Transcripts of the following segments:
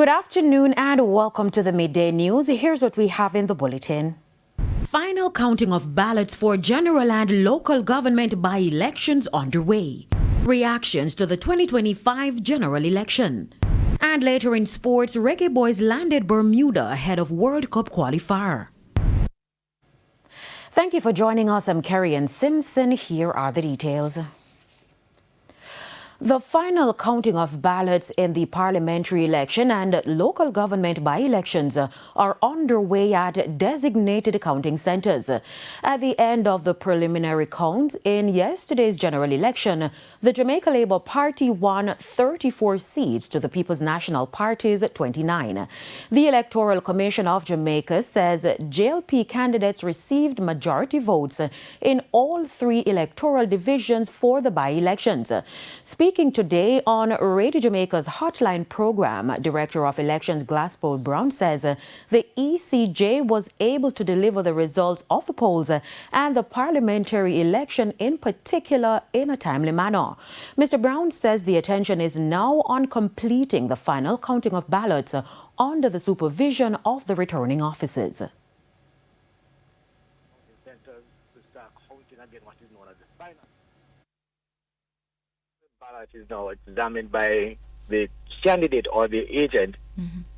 Good afternoon and welcome to the Midday News. Here's what we have in the bulletin. Final counting of ballots for general and local government by-elections underway. Reactions to the 2025 general election. And later in sports, Reggae Boys landed Bermuda ahead of World Cup qualifier. Thank you for joining us. I'm Kerry-Ann Simpson. Here are the details. The final counting of ballots in the parliamentary election and local government by-elections are underway at designated counting centres. At the end of the preliminary count in yesterday's general election, the Jamaica Labour Party won 34 seats to the People's National Party's 29. The Electoral Commission of Jamaica says JLP candidates received majority votes in all three electoral divisions for the by-elections. Speaking today on Radio Jamaica's Hotline program, Director of Elections Glasspool Brown says the ECJ was able to deliver the results of the polls and the parliamentary election in particular in a timely manner. Mr. Brown says the attention is now on completing the final counting of ballots under the supervision of the returning officers. Ballot is now examined by the candidate or the agent,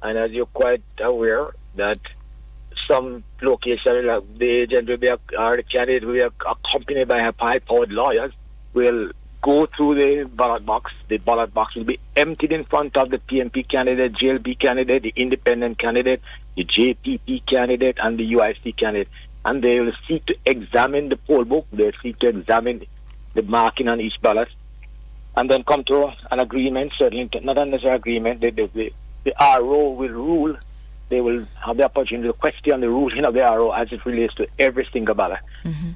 and as you're quite aware that some location the agent will be or the candidate will be accompanied by high-powered lawyers will go through the ballot box. The ballot box will be emptied in front of the PNP candidate, JLP candidate, the independent candidate, the JPP candidate, and the UIC candidate, and they will seek to examine the poll book. They will seek to examine the marking on each ballot, and then come to an agreement, certainly not a necessary agreement. The RO will rule. They will have the opportunity to question the ruling of the RO as it relates to every single ballot.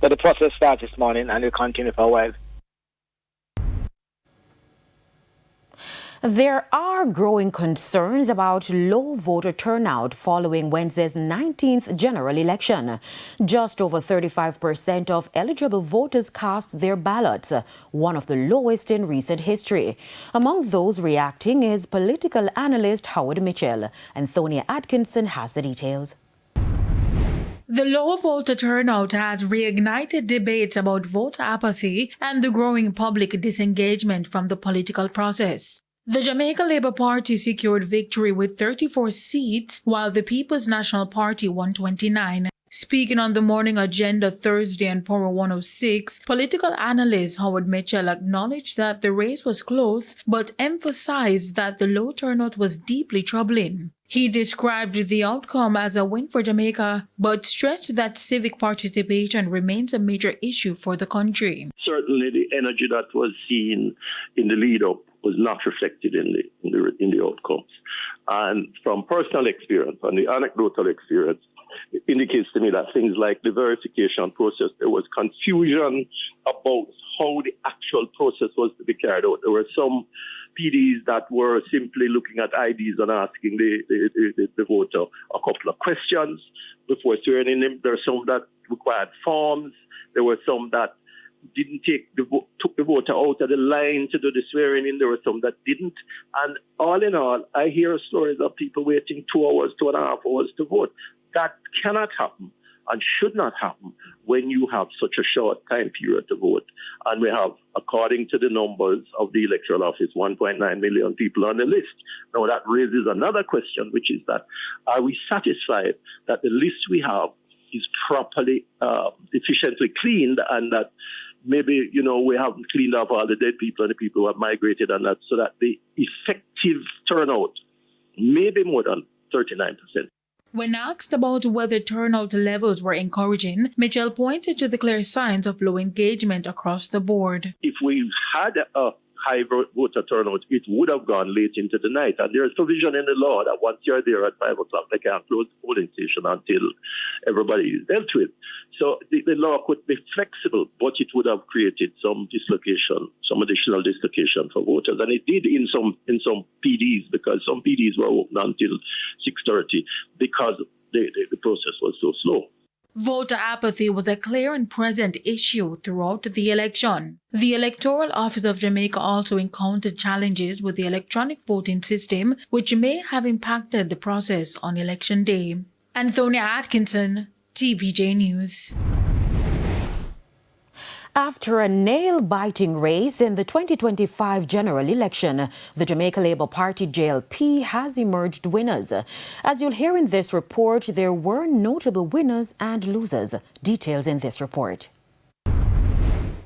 So the process starts this morning and will continue for a while. There are growing concerns about low voter turnout following Wednesday's 19th general election. Just over 35% of eligible voters cast their ballots, one of the lowest in recent history. Among those reacting is political analyst Howard Mitchell. Antonia Atkinson has the details. The low voter turnout has reignited debates about voter apathy and the growing public disengagement from the political process. The Jamaica Labour Party secured victory with 34 seats, while the People's National Party won 29. Speaking on the morning agenda Thursday on Power 106, political analyst Howard Mitchell acknowledged that the race was close, but emphasized that the low turnout was deeply troubling. He described the outcome as a win for Jamaica, but stressed that civic participation remains a major issue for the country. Certainly the energy that was seen in the lead-up was not reflected in the outcomes. And from personal experience and the anecdotal experience, it indicates to me that things like the verification process, there was confusion about how the actual process was to be carried out. There were some PDs that were simply looking at IDs and asking the voter a couple of questions before swearing in him. There were some that required forms. There were some that didn't took the voter out of the line to do the swearing in. There were some that didn't. And all in all, I hear stories of people waiting 2 hours, 2.5 hours to vote. That cannot happen and should not happen when you have such a short time period to vote. And we have, according to the numbers of the electoral office, 1.9 million people on the list. Now that raises another question, which is that, are we satisfied that the list we have is properly, efficiently cleaned, and that maybe, we haven't cleaned up all the dead people and the people who have migrated, and that, so that the effective turnout may be more than 39%. When asked about whether turnout levels were encouraging, Mitchell pointed to the clear signs of low engagement across the board. If we had a high voter turnout, it would have gone late into the night. And there is provision in the law that once you're there at 5 o'clock, they can't close the polling station until everybody is dealt with. So the law could be flexible, but it would have created some dislocation, some additional dislocation for voters. And it did in some PDs, because some PDs were open until 6:30 because the process was so slow. Voter apathy was a clear and present issue throughout the election. The Electoral Office of Jamaica also encountered challenges with the electronic voting system, which may have impacted the process on election day. Antonia Atkinson, TVJ News. After a nail-biting race in the 2025 general election, the Jamaica Labour Party JLP has emerged winners. As you'll hear in this report, there were notable winners and losers. Details in this report.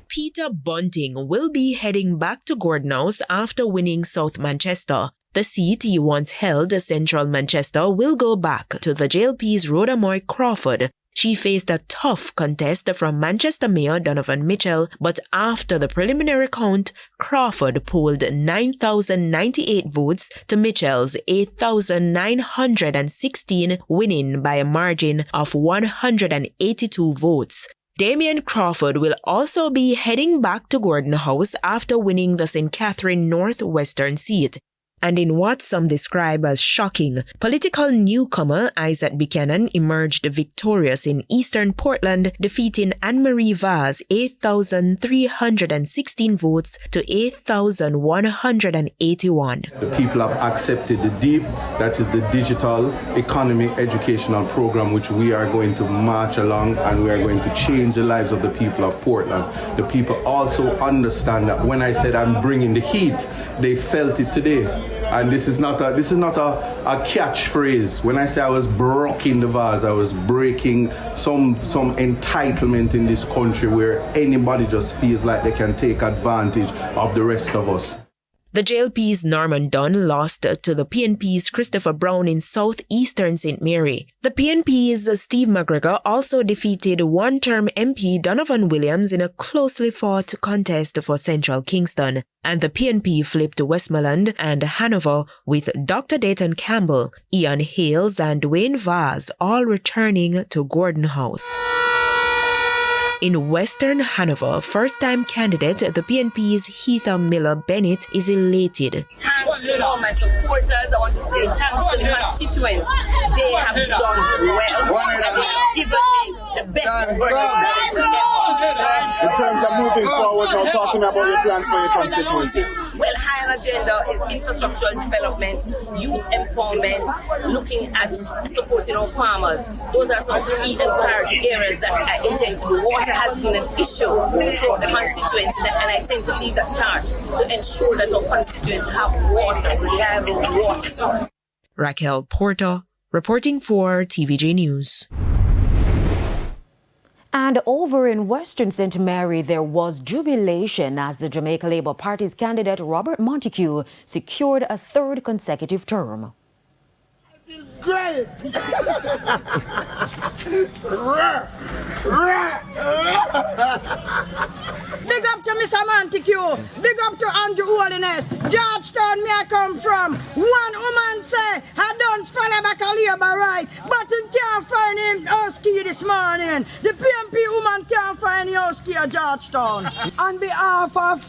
Peter Bunting will be heading back to Gordon House after winning South Manchester. The seat he once held, Central Manchester, will go back to the JLP's Rhoda Moy Crawford. She faced a tough contest from Manchester Mayor Donovan Mitchell, but after the preliminary count, Crawford polled 9,098 votes to Mitchell's 8,916, winning by a margin of 182 votes. Damien Crawford will also be heading back to Gordon House after winning the St. Catherine North Western seat. And in what some describe as shocking, political newcomer Isaac Buchanan emerged victorious in Eastern Portland, defeating Anne-Marie Vaz 8,316 votes to 8,181. The people have accepted the DEEP, that is the Digital Economy Educational Program, which we are going to march along, and we are going to change the lives of the people of Portland. The people also understand that when I said I'm bringing the heat, they felt it today. And this is not a catchphrase. When I say I was breaking the vase, I was breaking some entitlement in this country where anybody just feels like they can take advantage of the rest of us. The JLP's Norman Dunn lost to the PNP's Christopher Brown in southeastern St. Mary. The PNP's Steve McGregor also defeated one-term MP Donovan Williams in a closely fought contest for Central Kingston. And the PNP flipped Westmoreland and Hanover with Dr. Dayton Campbell, Ian Hales and Wayne Vaz all returning to Gordon House. In Western Hanover, first-time candidate, the PNP's Heather Miller Bennett is elated. Thanks to all my supporters. I want to say thanks to the constituents. They have done well. Given me the best ever. In terms of moving forward, now talking about your plans for your constituency. Well, high on agenda is infrastructural development, youth empowerment, looking at supporting our farmers. Those are some key and priority areas that I intend to do. Water has been an issue throughout the constituency, and I intend to lead that charge to ensure that our constituents have water, reliable water source. Raquel Porter, reporting for TVJ News. And over in Western St. Mary, there was jubilation as the Jamaica Labour Party's candidate Robert Montague secured a third consecutive term. I feel great! Big up to Mr. Montague, big up to Andrew Holiness, Georgetown me I come from. One woman say, I don't follow back a labor right, but he can't find him house key this morning. The PMP woman can't find the house key at Georgetown. On behalf of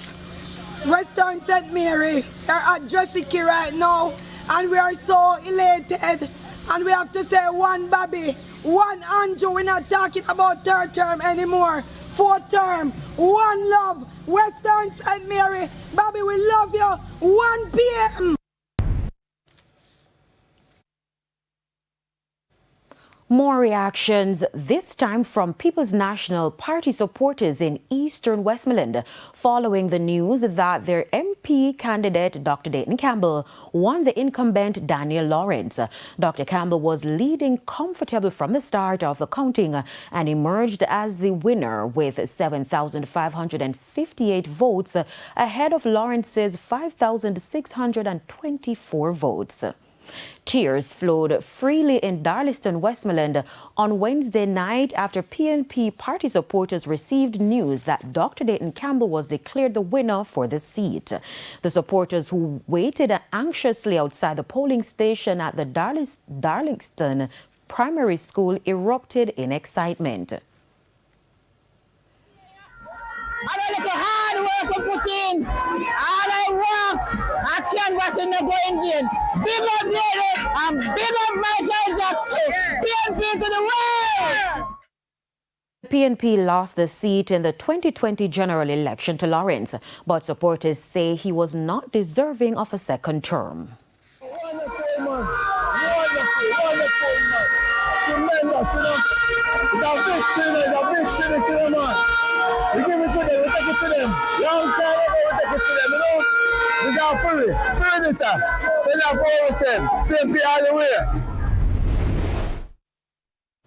Western St. Mary, we're at Jessica right now, and we are so elated. And we have to say one Bobby, one Andrew. We're not talking about third term anymore. Fourth term, one love. Western St. Mary, Bobby, we love you. 1 p.m. More reactions, this time from People's National Party supporters in Eastern Westmoreland, following the news that their MP candidate, Dr. Dayton Campbell, won the incumbent Daniel Lawrence. Dr. Campbell was leading comfortably from the start of the counting and emerged as the winner with 7,558 votes, ahead of Lawrence's 5,624 votes. Tears flowed freely in Darlington, Westmoreland on Wednesday night after PNP party supporters received news that Dr. Dayton Campbell was declared the winner for the seat. The supporters who waited anxiously outside the polling station at the Darlington Primary School erupted in excitement. I look at hard work to put in. All I work, I can't in the going in. Big up David and big up Michael Jackson. PNP to the world! PNP lost the seat in the 2020 general election to Lawrence, but supporters say he was not deserving of a second term. Wonderful, man. Wonderful, man. Tremendous, you know. It's a victory, man. We give it to them, we take it to them. Long time ago, we take it to them, you know. We got free this, sir. We're not for ourselves. PNP all the way.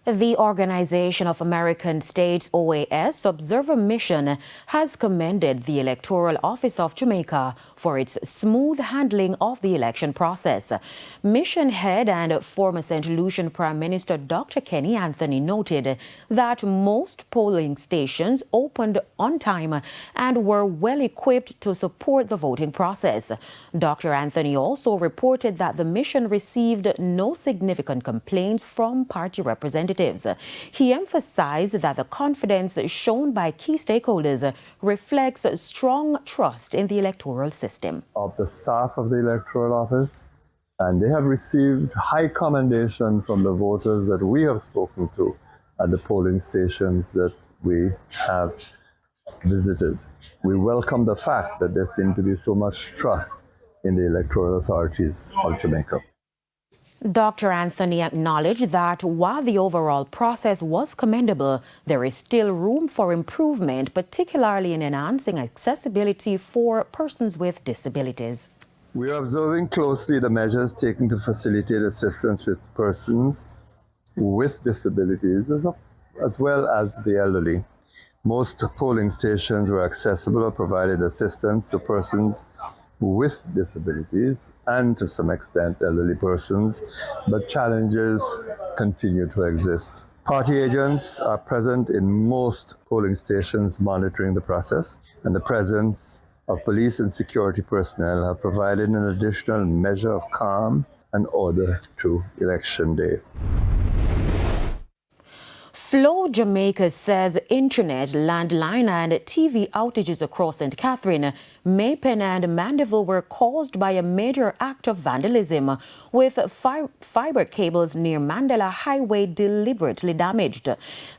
The Organization of American States, OAS, Observer Mission has commended the Electoral Office of Jamaica for its smooth handling of the election process. Mission head and former St. Lucian Prime Minister Dr. Kenny Anthony noted that most polling stations opened on time and were well equipped to support the voting process. Dr. Anthony also reported that the mission received no significant complaints from party representatives. He emphasized that the confidence shown by key stakeholders reflects strong trust in the electoral system. Of the staff of the Electoral Office, and they have received high commendation from the voters that we have spoken to at the polling stations that we have visited. We welcome the fact that there seems to be so much trust in the electoral authorities of Jamaica. Dr. Anthony acknowledged that while the overall process was commendable, there is still room for improvement, particularly in enhancing accessibility for persons with disabilities. We are observing closely the measures taken to facilitate assistance with persons with disabilities as well as the elderly. Most polling stations were accessible or provided assistance to persons with disabilities and to some extent elderly persons, but challenges continue to exist. Party agents are present in most polling stations monitoring the process, and the presence of police and security personnel have provided an additional measure of calm and order to election day. Flow Jamaica says internet, landline and TV outages across St. Catherine, Maypen and Mandeville were caused by a major act of vandalism, with fiber cables near Mandela Highway deliberately damaged.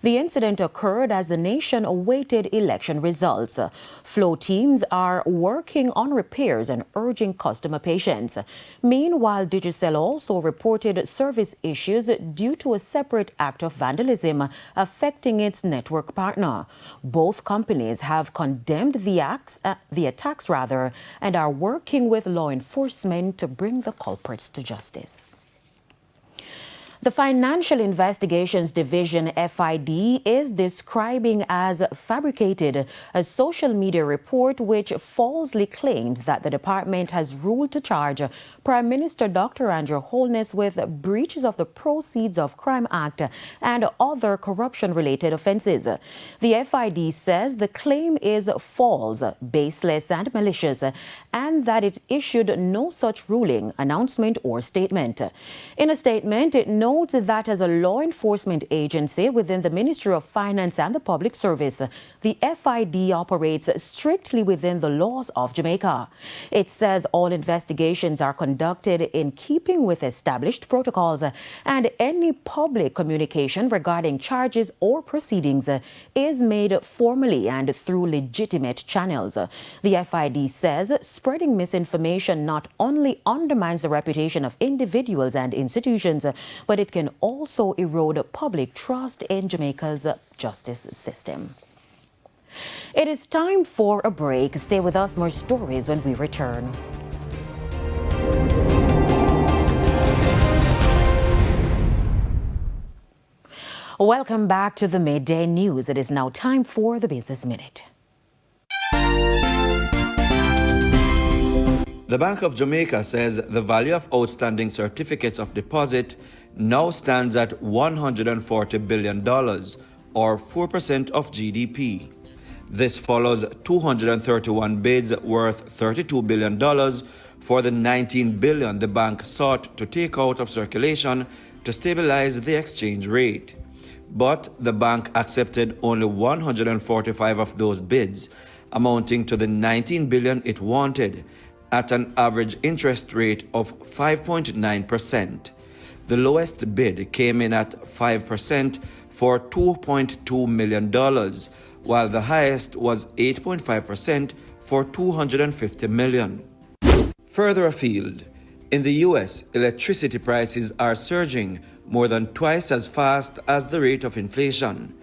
The incident occurred as the nation awaited election results. Flow teams are working on repairs and urging customer patience. Meanwhile, Digicel also reported service issues due to a separate act of vandalism affecting its network partner. Both companies have condemned the attacks, and are working with law enforcement to bring the culprits to justice. The Financial Investigations Division, FID, is describing as fabricated a social media report which falsely claims that the department has ruled to charge Prime Minister Dr. Andrew Holness with breaches of the Proceeds of Crime Act and other corruption-related offences. The FID says the claim is false, baseless and malicious, and that it issued no such ruling, announcement or statement. In a statement, it notes that as a law enforcement agency within the Ministry of Finance and the Public Service, the FID operates strictly within the laws of Jamaica. It says all investigations are conducted in keeping with established protocols, and any public communication regarding charges or proceedings is made formally and through legitimate channels. The FID says spreading misinformation not only undermines the reputation of individuals and institutions, but it can also erode public trust in Jamaica's justice system. It is time for a break. Stay with us, more stories when we return. Welcome back to the Midday News. It is now time for the Business Minute. The Bank of Jamaica says the value of outstanding certificates of deposit now stands at $140 billion, or 4% of GDP. This follows 231 bids worth $32 billion for the $19 billion the bank sought to take out of circulation to stabilize the exchange rate. But the bank accepted only 145 of those bids, amounting to the $19 billion it wanted, at an average interest rate of 5.9%. The lowest bid came in at 5% for $2.2 million, while the highest was 8.5% for $250 million. Further afield, in the U.S., electricity prices are surging more than twice as fast as the rate of inflation.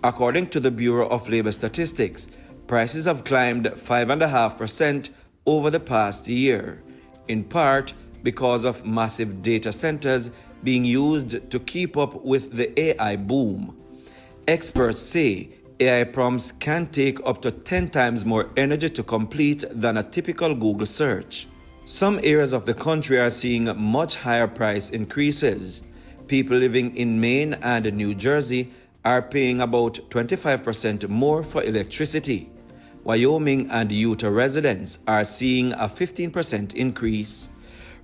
According to the Bureau of Labor Statistics, prices have climbed 5.5% over the past year, in part because of massive data centers being used to keep up with the AI boom. Experts say AI prompts can take up to 10 times more energy to complete than a typical Google search. Some areas of the country are seeing much higher price increases. People living in Maine and New Jersey are paying about 25% more for electricity. Wyoming and Utah residents are seeing a 15% increase.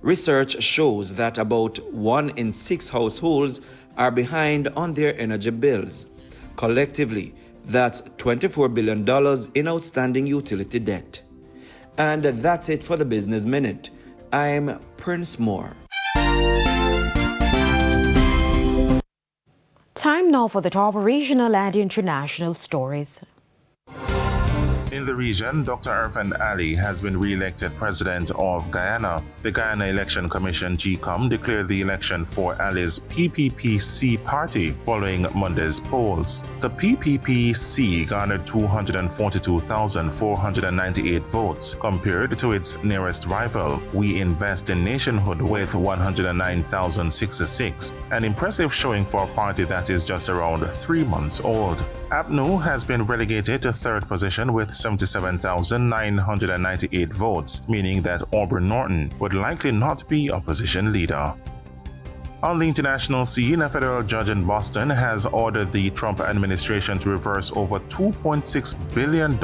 Research shows that about 1 in 6 households are behind on their energy bills. Collectively, that's $24 billion in outstanding utility debt. And that's it for the Business Minute. I'm Prince Moore. Time now for the top regional and international stories. In the region, Dr. Irfan Ali has been re-elected president of Guyana. The Guyana Election Commission GCOM declared the election for Ali's PPPC party following Monday's polls. The PPPC garnered 242,498 votes compared to its nearest rival, We Invest in Nationhood, with 109,066, an impressive showing for a party that is just around 3 months old. APNU has been relegated to third position with 77,998 votes, meaning that Auburn Norton would likely not be opposition leader. On the international scene, a federal judge in Boston has ordered the Trump administration to reverse over $2.6 billion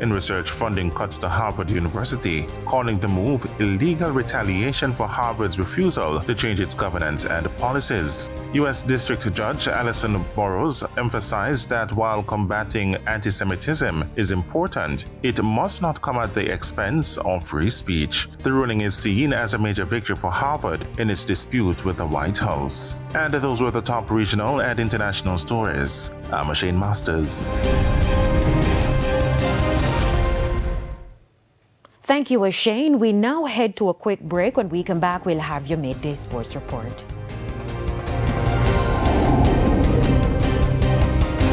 in research funding cuts to Harvard University, calling the move illegal retaliation for Harvard's refusal to change its governance and policies. U.S. District Judge Alison Burroughs emphasized that while combating anti-Semitism is important, it must not come at the expense of free speech. The ruling is seen as a major victory for Harvard in its dispute with the White House. And those were the top regional and international stories. I'm Shane Masters. Thank you, Shane. We now head to a quick break. When we come back, we'll have your midday sports report.